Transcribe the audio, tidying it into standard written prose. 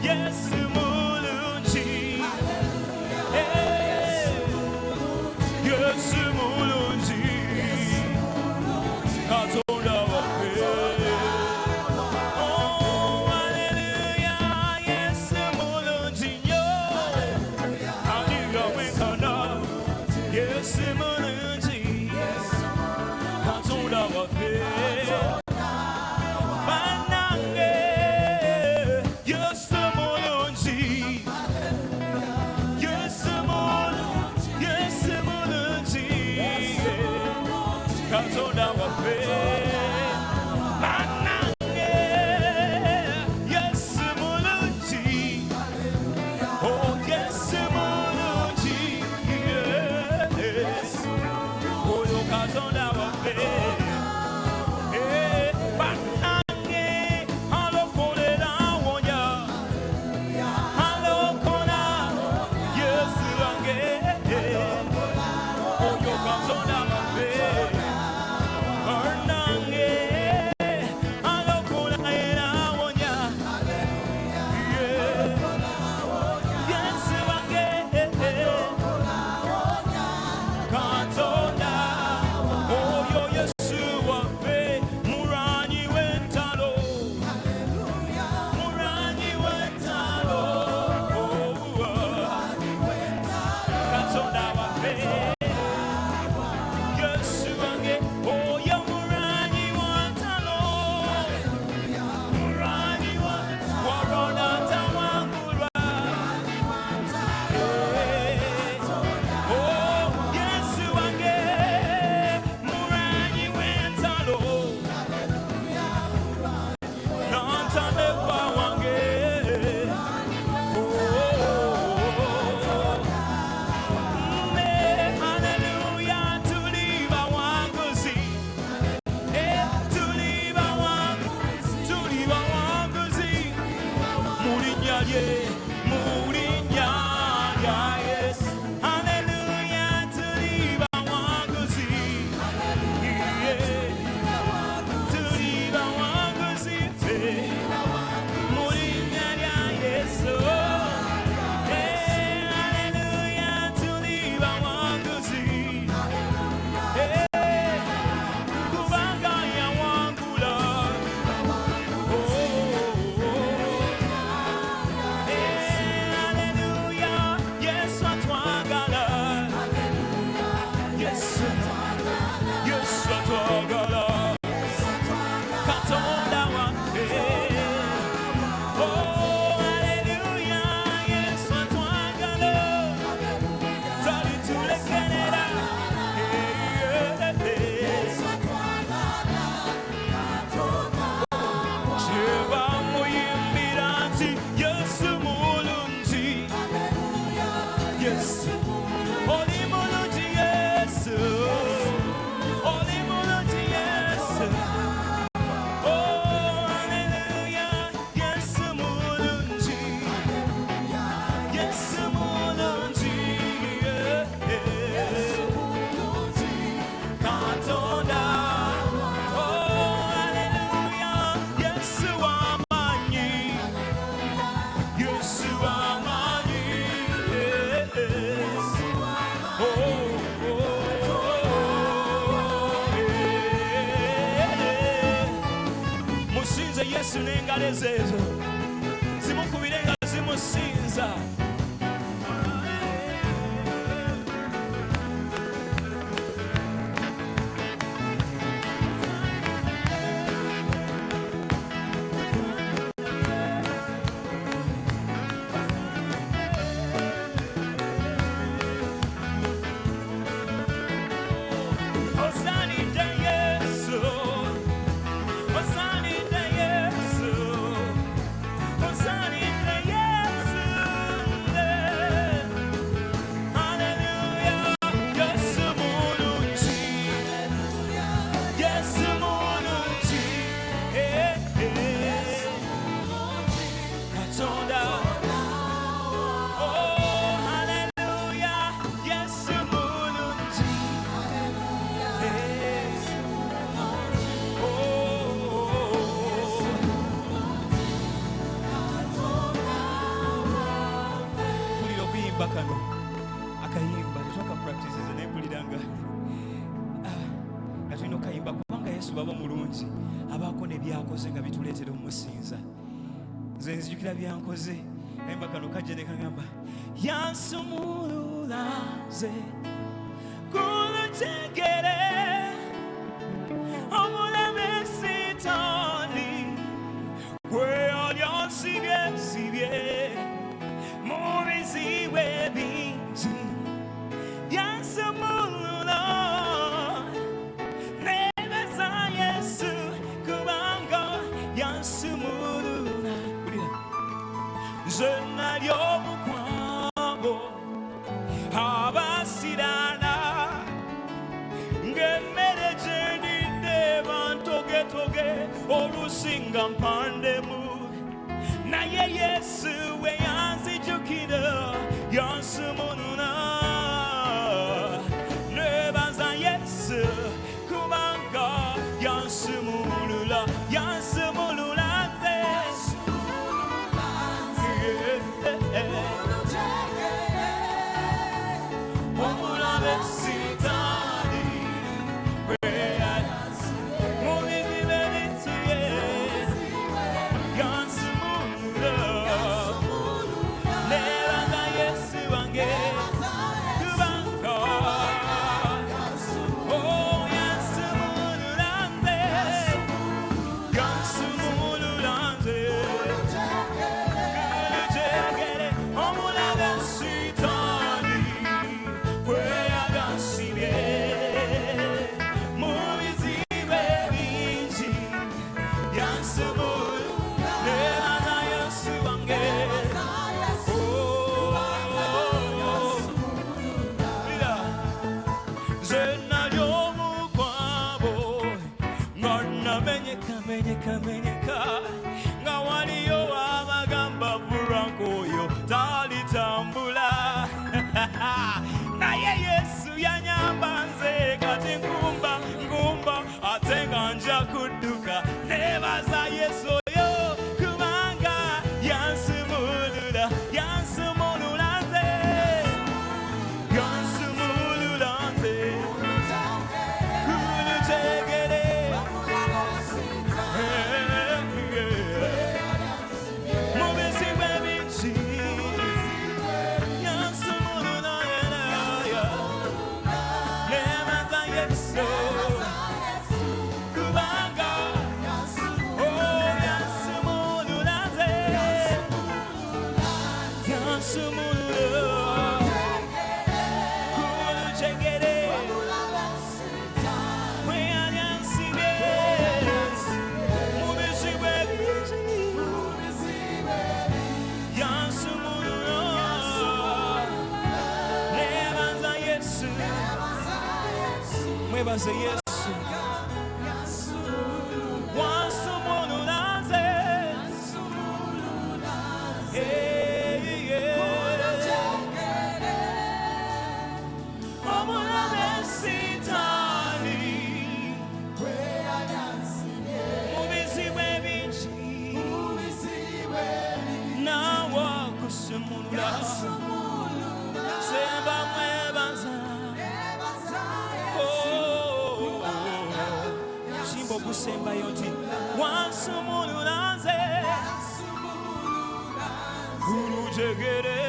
Yesu mulungi. Yesu mulungi. Katonda waffe. Oh, hallelujah. Yesu mulungi nnyo. Aliyo wenkana. Yesu mulungi. Katonda waffe. Yesu n'engalo ezo zimukubirenga zimusinza. kayimba kano akayimba tetwaka practices nempuliranga nga tulina okayimba kubanga Yesu baba mulungi abaako ne byakoze nga bituleetera omusinza. Nze nzijukira byankoze kayimba kano kajja ne kagamba yansumulula nze kulutegere omulabe sitaani kwe alyasibye mu bizibu bingi yansumulula nebaza Yesu kubanga yansumulula nze nali omukwabo abasirana ng'emmere gye ndidde bantogetoge olusinga mpandemu naye Yesu we yanzijukira yansumulula nebaza Yesu kubanga yansumulula yansumulula nze omulabe sitaani mu bizibu ebituye yansumulula nebaza Yesu wange kubanga yansumulula nze yansumulula nze kulutegere omulabe sitaani kwe yagasibye mu bizibu ebingi yansumulula nebaza Yesu wange nze nali omukwabo nga namenyekamenyeka nga waliyo abagamba Franco oyo talitambula naye Yesu yanyamba nze kati ngumba ate nga nja kudduka nebaza Yesu oyo kubanga yansumulula yansumulula nze yansumulula nze kulutegere mu bizibu ebingi yansumulula nebaza Yesu kubanga yansumulula nze yansumulula kulutegere kwe yansibye mu bizibu ebingi yansumulula nebaza Yesu mwebaze Yesu wansumulula nze omulabe sitaani mu bizibu ebingi nawe akusumulula semba mwebaza simba ogusembayo nti wansumulula nze kulutegere